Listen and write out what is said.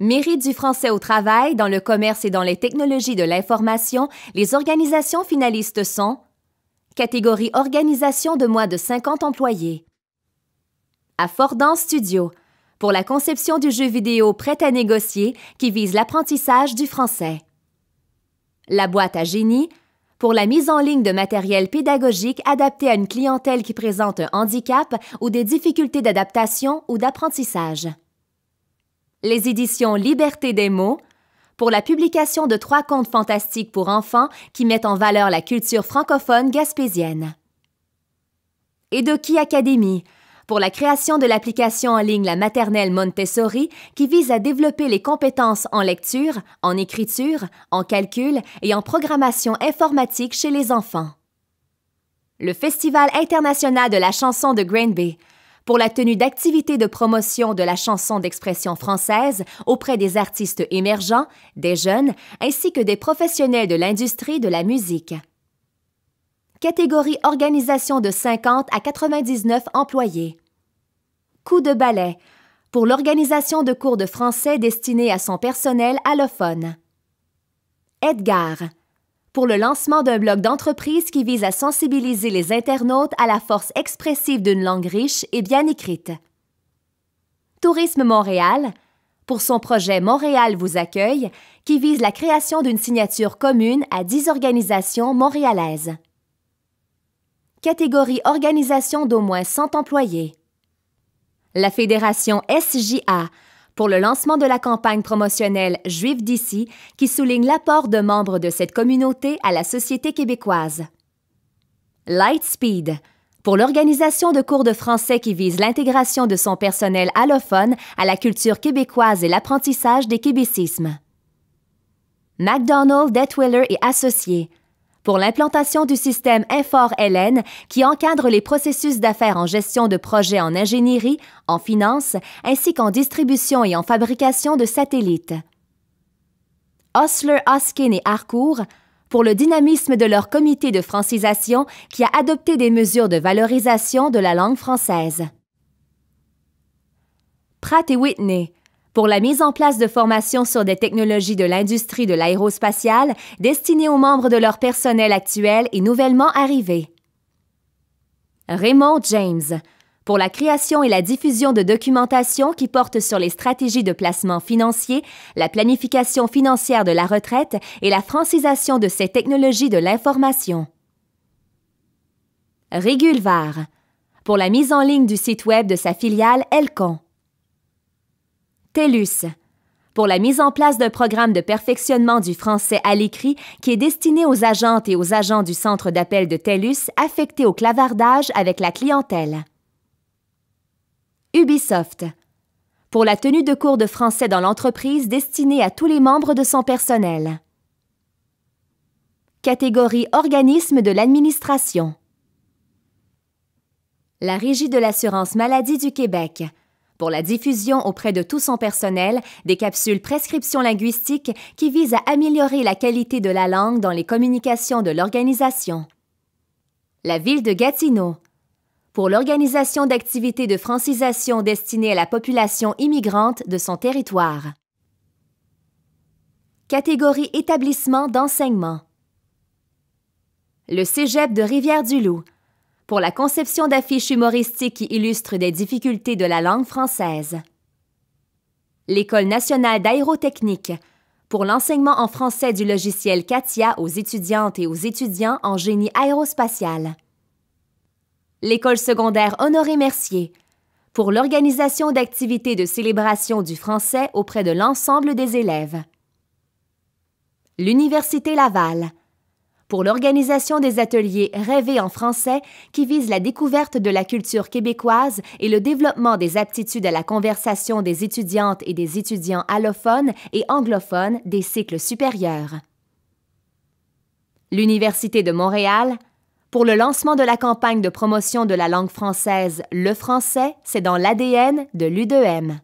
Mérite du français au travail, dans le commerce et dans les technologies de l'information, les organisations finalistes sont catégorie organisation de moins de 50 employés. Affordance Studio, pour la conception du jeu vidéo prêt à négocier qui vise l'apprentissage du français. La boîte à génie, pour la mise en ligne de matériel pédagogique adapté à une clientèle qui présente un handicap ou des difficultés d'adaptation ou d'apprentissage. Les éditions Liberté des mots, pour la publication de 3 contes fantastiques pour enfants qui mettent en valeur la culture francophone gaspésienne. Edoki Academy, pour la création de l'application en ligne La Maternelle Montessori qui vise à développer les compétences en lecture, en écriture, en calcul et en programmation informatique chez les enfants. Le Festival international de la chanson de Granby, pour la tenue d'activités de promotion de la chanson d'expression française auprès des artistes émergents, des jeunes, ainsi que des professionnels de l'industrie de la musique. Catégorie organisation de 50 à 99 employés. Coup de balai, pour l'organisation de cours de français destinés à son personnel allophone. Edgar, pour le lancement d'un blog d'entreprise qui vise à sensibiliser les internautes à la force expressive d'une langue riche et bien écrite. Tourisme Montréal, pour son projet Montréal vous accueille, qui vise la création d'une signature commune à 10 organisations montréalaises. Catégorie organisation d'au moins 100 employés. La Fédération SJA, pour le lancement de la campagne promotionnelle Juifs d'ici, qui souligne l'apport de membres de cette communauté à la société québécoise. Lightspeed, pour l'organisation de cours de français qui vise l'intégration de son personnel allophone à la culture québécoise et l'apprentissage des québécismes. McDonald, Detwiller et Associés, pour l'implantation du système Infor-LN qui encadre les processus d'affaires en gestion de projets en ingénierie, en finance, ainsi qu'en distribution et en fabrication de satellites. Osler, Hoskin et Harcourt, pour le dynamisme de leur comité de francisation qui a adopté des mesures de valorisation de la langue française. Pratt & Whitney, pour la mise en place de formations sur des technologies de l'industrie de l'aérospatiale destinées aux membres de leur personnel actuel et nouvellement arrivés. Raymond James, pour la création et la diffusion de documentation qui porte sur les stratégies de placement financier, la planification financière de la retraite et la francisation de ces technologies de l'information. Régulvar, pour la mise en ligne du site web de sa filiale Elcon. TELUS, pour la mise en place d'un programme de perfectionnement du français à l'écrit qui est destiné aux agentes et aux agents du centre d'appel de TELUS affectés au clavardage avec la clientèle. Ubisoft, pour la tenue de cours de français dans l'entreprise destinés à tous les membres de son personnel. Catégorie organisme de l'administration. La Régie de l'assurance maladie du Québec, pour la diffusion auprès de tout son personnel des capsules prescription linguistique qui visent à améliorer la qualité de la langue dans les communications de l'organisation. La Ville de Gatineau, pour l'organisation d'activités de francisation destinées à la population immigrante de son territoire. Catégorie établissement d'enseignement. Le Cégep de Rivière-du-Loup, pour la conception d'affiches humoristiques qui illustrent des difficultés de la langue française. L'École nationale d'aérotechnique, pour l'enseignement en français du logiciel CATIA aux étudiantes et aux étudiants en génie aérospatial. L'École secondaire Honoré-Mercier, pour l'organisation d'activités de célébration du français auprès de l'ensemble des élèves. L'Université Laval, pour l'organisation des ateliers Rêver en français qui visent la découverte de la culture québécoise et le développement des aptitudes à la conversation des étudiantes et des étudiants allophones et anglophones des cycles supérieurs. L'Université de Montréal, pour le lancement de la campagne de promotion de la langue française Le français, c'est dans l'ADN de l'U2M.